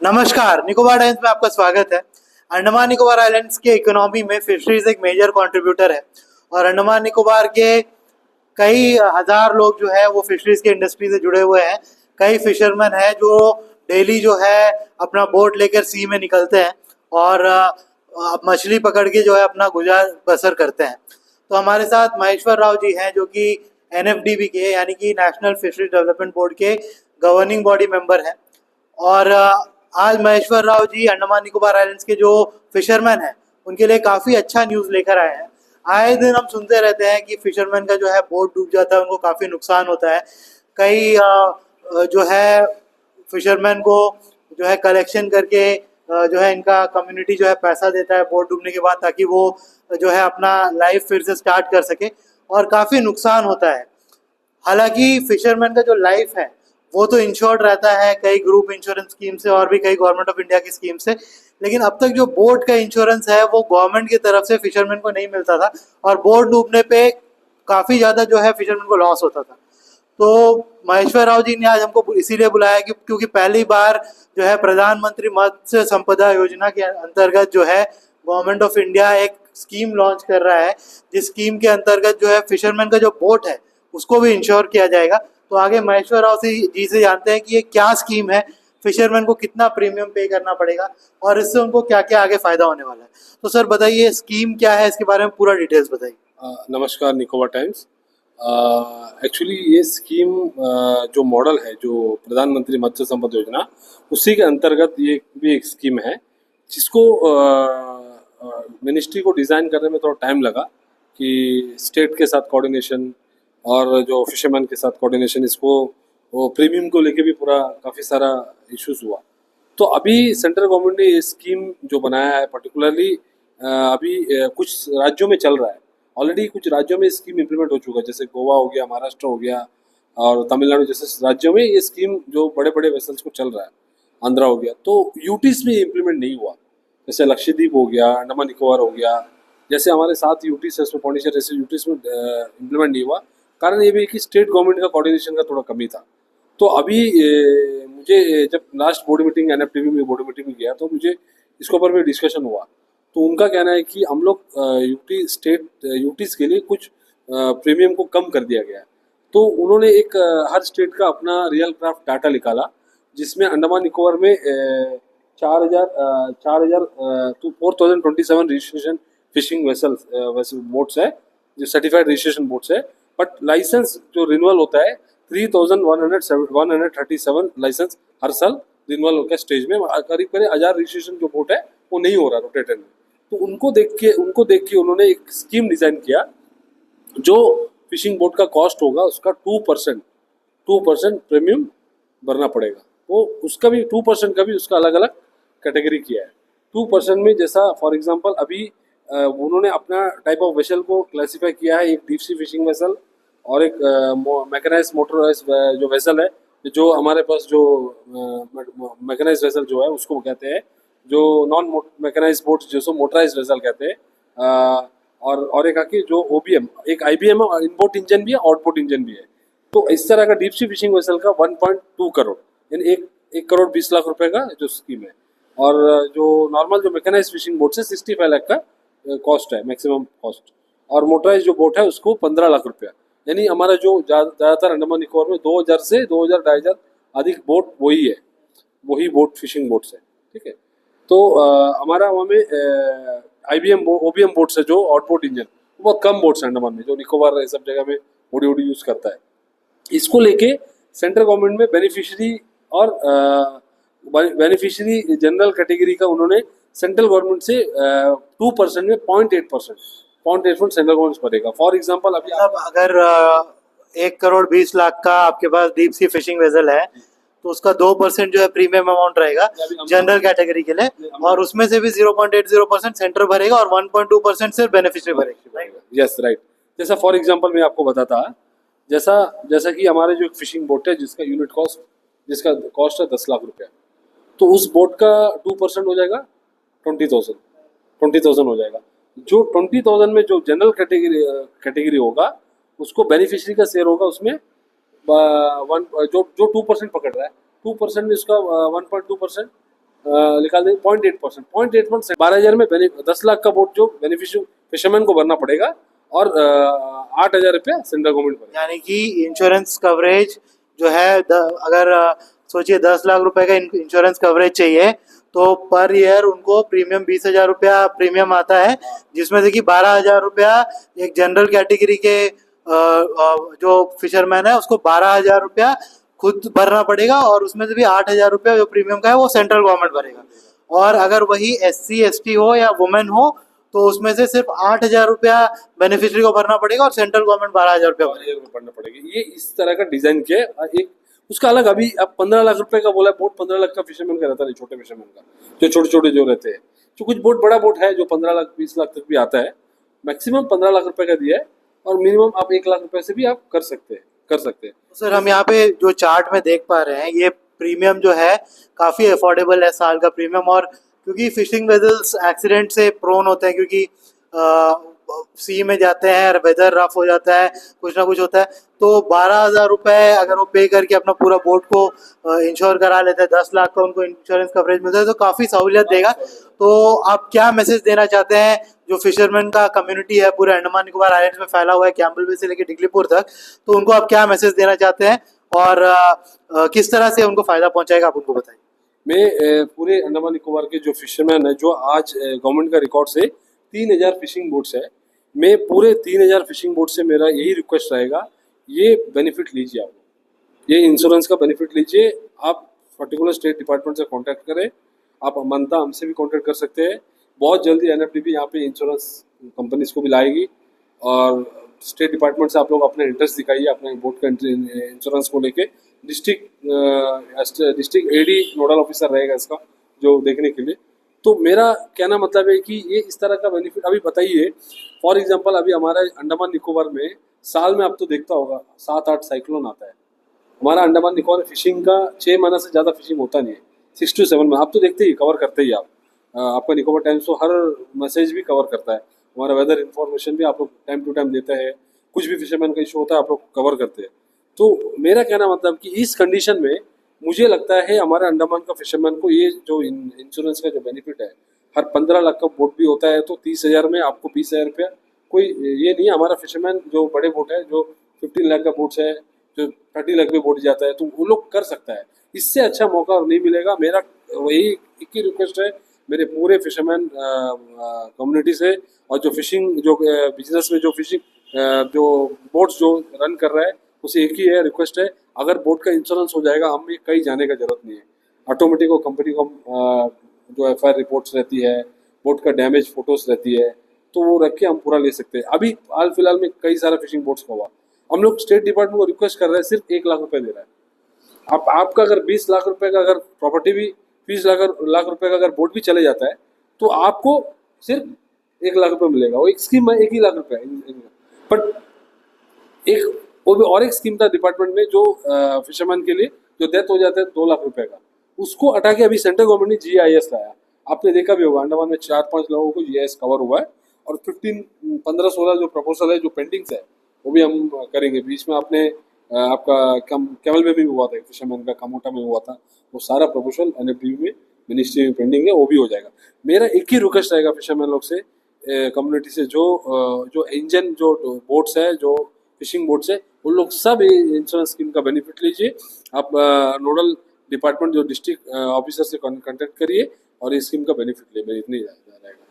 नमस्कार, निकोबार टाइम्स में आपका स्वागत है। अंडमान निकोबार आइलैंड्स के इकोनॉमी में फिशरीज एक मेजर कंट्रीब्यूटर है और अंडमान निकोबार के कई हजार लोग जो है वो फिशरीज के इंडस्ट्री से जुड़े हुए हैं। कई फिशरमैन हैं जो डेली जो है अपना बोट लेकर सी में निकलते हैं और मछली पकड़ के जो है अपना गुजार बसर करते हैं। तो हमारे साथ महेश्वर राव जी हैं जो कि एनएफडीबी के यानी कि नेशनल फिशरीज डेवलपमेंट बोर्ड के गवर्निंग बॉडी मेंबर हैं। और आज महेश्वर राव जी अंडमान निकोबार आइलैंड्स के जो फिशरमैन हैं उनके लिए काफ़ी अच्छा न्यूज़ लेकर आए हैं। आए दिन हम सुनते रहते हैं कि फिशरमैन का जो है बोट डूब जाता है, उनको काफ़ी नुकसान होता है। कई जो है फिशरमैन को जो है कलेक्शन करके जो है इनका कम्युनिटी जो है पैसा देता है बोट डूबने के बाद, ताकि वो जो है अपना लाइफ फिर से स्टार्ट कर सके, और काफ़ी नुकसान होता है। हालांकि फिशरमैन का जो लाइफ है वो तो इंश्योर्ड रहता है कई ग्रुप इंश्योरेंस स्कीम से और भी कई गवर्नमेंट ऑफ इंडिया की स्कीम से, लेकिन अब तक जो बोट का इंश्योरेंस है वो गवर्नमेंट की तरफ से फिशरमैन को नहीं मिलता था और बोट डूबने पे काफ़ी ज़्यादा जो है फिशरमैन को लॉस होता था। तो महेश्वर राव जी ने आज हमको इसीलिए बुलाया कि क्योंकि पहली बार जो है प्रधानमंत्री मत्स्य संपदा योजना के अंतर्गत जो है गवर्नमेंट ऑफ इंडिया एक स्कीम लॉन्च कर रहा है, जिस स्कीम के अंतर्गत जो है फिशरमैन का जो बोट है उसको भी इंश्योर किया जाएगा। तो आगे महेश्वर राव जी से जानते हैं कि ये क्या स्कीम है, फिशरमैन को कितना प्रीमियम पे करना पड़ेगा और इससे उनको क्या क्या आगे फायदा होने वाला है। तो सर बताइए स्कीम क्या है, इसके बारे में पूरा डिटेल्स बताइए। नमस्कार निकोबार टाइम्स। एक्चुअली ये स्कीम जो मॉडल है, जो प्रधानमंत्री मत्स्य संपदा योजना, उसी के अंतर्गत ये भी एक स्कीम है जिसको मिनिस्ट्री को डिज़ाइन करने में थोड़ा टाइम लगा कि स्टेट के साथ कोऑर्डिनेशन और जो फिशरमैन के साथ कोऑर्डिनेशन, इसको वो प्रीमियम को लेके भी पूरा काफ़ी सारा इश्यूज हुआ। तो अभी सेंट्रल गवर्नमेंट ने ये स्कीम जो बनाया है पर्टिकुलरली अभी कुछ राज्यों में चल रहा है। ऑलरेडी कुछ राज्यों में स्कीम इम्प्लीमेंट हो चुका है, जैसे गोवा हो गया, महाराष्ट्र हो गया और तमिलनाडु जैसे राज्यों में ये स्कीम जो बड़े बड़े वेसल्स को चल रहा है, आंध्रा हो गया। तो यूटीज में इम्प्लीमेंट नहीं हुआ, जैसे लक्षद्वीप हो गया, अंडमान निकोबार हो गया, जैसे हमारे 7 यूटीज है उसमें पौंडीचेरी जैसे यूटीज में इम्प्लीमेंट नहीं हुआ। कारण ये भी कि स्टेट गवर्नमेंट का कोऑर्डिनेशन का थोड़ा कमी था। तो अभी मुझे जब लास्ट बोर्ड मीटिंग एनएफटीवी में बोर्ड मीटिंग में गया तो मुझे इसके ऊपर भी डिस्कशन हुआ। तो उनका कहना है कि हम लोग यूटीज के लिए कुछ प्रीमियम को कम कर दिया गया है। तो उन्होंने एक हर स्टेट का अपना रियल क्राफ्ट डाटा निकाला, जिसमें अंडमान निकोबार में 4,000 to 4,027 registration fishing vessel boats है, जो सर्टिफाइड रजिस्ट्रेशन बोट्स है। बट लाइसेंस जो रिन्यूअल होता है 3,137 लाइसेंस हर साल रिन्यूअल होकर स्टेज में करीब करीब 1,000 रजिस्ट्रेशन जो बोट है वो नहीं हो रहा रोटेटर में। तो उनको देख के उन्होंने एक स्कीम डिजाइन किया, जो फिशिंग बोट का कॉस्ट होगा उसका 2% प्रीमियम भरना पड़ेगा। तो उसका भी 2% का भी उसका अलग अलग कैटेगरी किया है। 2% में जैसा फॉर एग्जांपल अभी उन्होंने अपना टाइप ऑफ वेसल को क्लासिफाई किया है, एक डीप सी फिशिंग वेसल और एक मैकेनाइज मोटराइज जो वेसल है, जो हमारे पास जो मैकेनाइज वेसल जो है उसको कहते हैं, जो नॉन मैकेनाइज बोट जो मोटराइज वेसल कहते हैं। और एक आके जो ओबीएम, एक आईबीएम है, इनबोट इंजन भी है, आउटबोट इंजन भी है। तो इस तरह का डीप सी फिशिंग वेसल का 1.2 करोड़ यानी 1 करोड़ 20 लाख रुपए का जो स्कीम है। और जो नॉर्मल जो मैकेनाइज फिशिंग बोट है 65 लाख का कॉस्ट है, मैक्सिमम कॉस्ट। और मोटराइज जो बोट है उसको 15 लाख रुपया। यानी हमारा जो ज़्यादातर अंडमान निकोबार में 2000 से 2000 2,500 अधिक बोट वही बोट फिशिंग बोट्स है। ठीक है। तो हमारा वहाँ में आईबीएम ओबीएम बोट्स है, जो आउटबोट इंजन, बहुत कम बोट्स हैं अंडमान में, जो निकोबार सब जगह में ओडी यूज़ करता है। इसको लेके सेंट्रल गवर्नमेंट में बेनिफिशियरी जनरल कैटेगरी का उन्होंने सेंट्रल गवर्नमेंट से 2% में 0.8% सेंट्रल गवर्नमेंट भरेगा। फॉर एग्जांपल अभी अगर 1 करोड़ 20 लाख का आपके पास डीप सी फिशिंग वेसल है तो उसका 2% जो है प्रीमियम अमाउंट रहेगा जनरल कैटेगरी के लिए, और उसमें से भी 0.80% सेंटर भरेगा और 1.2% सिर्फ बेनिफिशियरी भरेगा। Yes right. जैसा फॉर एग्जांपल मैं आपको बताता, जैसा कि हमारे जो एक फिशिंग बोट है जिसका यूनिट कॉस्ट जिसका कॉस्ट है 10 लाख रुपया, तो उस बोट का 2% हो जाएगा 20,000 हो जाएगा। जो 20,000 में जो जनरल कैटेगरी होगा उसको बेनिफिशियरी का शेयर होगा, उसमें जो 2% पकड़ रहा है 2% में उसका 1.2%, निकाल देंगे 0.8%, 0.8% 12,000 में 10 लाख का बोट जो बेनिफिशियल फिशरमैन को भरना पड़ेगा और 8,000 रुपया सेंट्रल गवर्नमेंट भरेगा। यानी कि इंश्योरेंस कवरेज जो है अगर सोचिए 10 लाख रुपए का इंश्योरेंस कवरेज चाहिए तो पर ईयर उनको प्रीमियम 20,000 रुपया प्रीमियम आता है, जिसमें से कि 12,000 रुपया एक जनरल कैटेगरी के जो फिशरमैन है उसको 12,000 रुपया खुद भरना पड़ेगा और उसमें से भी 8,000 रुपया जो प्रीमियम का है वो सेंट्रल गवर्नमेंट भरेगा। और अगर वही SC ST हो या वुमेन हो तो उसमें से सिर्फ 8,000 रुपया बेनिफिशियरी को भरना पड़ेगा और सेंट्रल गवर्नमेंट 12,000 रुपया भरेगा। 12,000 रुपये भरना पड़ेगा। ये इस तरह का डिजाइन किया है। एक उसका अलग अभी अब 15 लाख रुपए का बोला, बोट 15 लाख का फिशरमैन का रहता है, छोटे फिशरमैन का जो छोटे छोटे जो रहते हैं। तो कुछ बोट बड़ा बोट है जो 15 लाख 20 लाख तक भी आता है, मैक्सिमम 15 लाख रुपए का दिया है और मिनिमम आप 1 लाख रुपए से भी आप कर सकते हैं। सर हम यहाँ पे जो चार्ट में देख पा रहे हैं ये प्रीमियम जो है काफ़ी अफोर्डेबल है साल का प्रीमियम, और क्योंकि फिशिंग वेजल्स एक्सीडेंट से प्रोन होते हैं क्योंकि सी में जाते हैं, वेदर रफ हो जाता है, कुछ ना कुछ होता है, तो 12,000 रुपये अगर वो पे करके अपना पूरा बोट को इंश्योर करा लेते हैं, 10 लाख का उनको इंश्योरेंस कवरेज मिलता है तो काफ़ी सहूलियत देगा। तो आप क्या मैसेज देना चाहते हैं जो फिशरमैन का कम्युनिटी है पूरे अंडमान निकोबार आइलैंड्स में फैला हुआ है, कैम्पबेल बे से लेकर डिग्लीपुर तक, तो उनको आप क्या मैसेज देना चाहते हैं और किस तरह से उनको फ़ायदा पहुंचाएगा, आप उनको बताइए। मैं पूरे अंडमान निकोबार के जो फिशरमैन है, जो आज गवर्नमेंट का रिकॉर्ड से 3,000 फिशिंग बोट्स है, मैं पूरे 3,000 फिशिंग बोट से मेरा यही रिक्वेस्ट रहेगा, ये बेनिफिट लीजिए, आप ये इंश्योरेंस का बेनिफिट लीजिए। आप पर्टिकुलर स्टेट डिपार्टमेंट से कांटेक्ट करें, आप अमनता हमसे भी कांटेक्ट कर सकते हैं। बहुत जल्दी NFDB यहाँ पे इंश्योरेंस कंपनीज को भी लाएगी और स्टेट डिपार्टमेंट से आप लोग अपने इंटरेस्ट दिखाइए अपने बोट का इंश्योरेंस को लेके। डिस्ट्रिक्ट AD नोडल ऑफिसर रहेगा इसका जो देखने के लिए। तो मेरा कहना मतलब है कि ये इस तरह का बेनिफिट अभी बताइए। फॉर एग्जांपल अभी हमारा अंडमान निकोबार में साल में आप तो देखता होगा 7-8 साइक्लोन आता है। हमारा अंडमान निकोबार फिशिंग का 6 महीना से ज़्यादा फिशिंग होता नहीं है, 6 to 7 में आप तो देखते ही कवर करते ही आप। आपका निकोबार टाइम्स तो हर मैसेज भी कवर करता है, हमारा वेदर इन्फॉर्मेशन भी आप लोग टाइम टू टाइम देते हैं, कुछ भी फिशरमैन का इशू होता है आप लोग कवर करते हैं। तो मेरा कहना मतलब कि इस कंडीशन में मुझे लगता है हमारे अंडमान का फिशरमैन को ये जो इंश्योरेंस का जो बेनिफिट है, हर 15 लाख का बोट भी होता है तो 30,000 में आपको 20,000 रुपया, कोई ये नहीं। हमारा फिशरमैन जो बड़े बोट है, जो 15 लाख का बोट है, जो 30 लाख में बोट जाता है, तो वो लोग कर सकता है। इससे अच्छा मौका नहीं मिलेगा। मेरा वही एक ही रिक्वेस्ट है मेरे पूरे फिशरमैन कम्युनिटी से, और जो फिशिंग जो बिजनेस में जो फिशिंग जो बोट्स जो रन कर रहा है उसे एक ही है रिक्वेस्ट है, अगर बोट का इंश्योरेंस हो जाएगा हमें कहीं जाने का जरूरत नहीं है। ऑटोमेटिक वो कंपनी को जो FIR रिपोर्ट्स रहती है, बोट का डैमेज फोटोज रहती है, तो वो रख के हम पूरा ले सकते हैं। अभी हाल फिलहाल में कई सारा फिशिंग बोट्स का हुआ, हम लोग स्टेट डिपार्टमेंट को रिक्वेस्ट कर रहे हैं, सिर्फ 1 लाख रुपए दे रहा है। आपका अगर 20 लाख रुपए का अगर प्रॉपर्टी भी 20 लाख रुपए का अगर बोट भी चले जाता है तो आपको सिर्फ 1 लाख रुपए मिलेगा। वो एक स्कीम है, 1 ही लाख रुपए। बट एक वो भी और एक स्कीम था डिपार्टमेंट में जो फिशरमैन के लिए जो डेथ हो जाता है 2 लाख रुपए का, उसको हटा के अभी सेंट्रल गवर्नमेंट ने GIS लाया। आपने देखा भी होगा अंडमान में 4-5 लोगों को GIS कवर हुआ है, और 15-16 जो प्रपोजल है जो पेंडिंग्स है वो भी हम करेंगे। बीच में आपने आपका कैमल में भी हुआ था, फिशरमैन का कामोटा में हुआ था, वो सारा प्रपोजल NFDB में मिनिस्ट्री में पेंडिंग है, वो भी हो जाएगा। मेरा एक ही रिक्वेस्ट रहेगा फिशरमैन लोग से, कम्युनिटी से, जो इंजन जो बोट्स है, जो फिशिंग बोट्स है, उन लोग सब इंश्योरेंस स्कीम का बेनिफिट लीजिए। आप नोडल डिपार्टमेंट जो डिस्ट्रिक्ट ऑफिसर से कांटेक्ट करिए और इस स्कीम का बेनिफिट ले, इतनी रहेगा।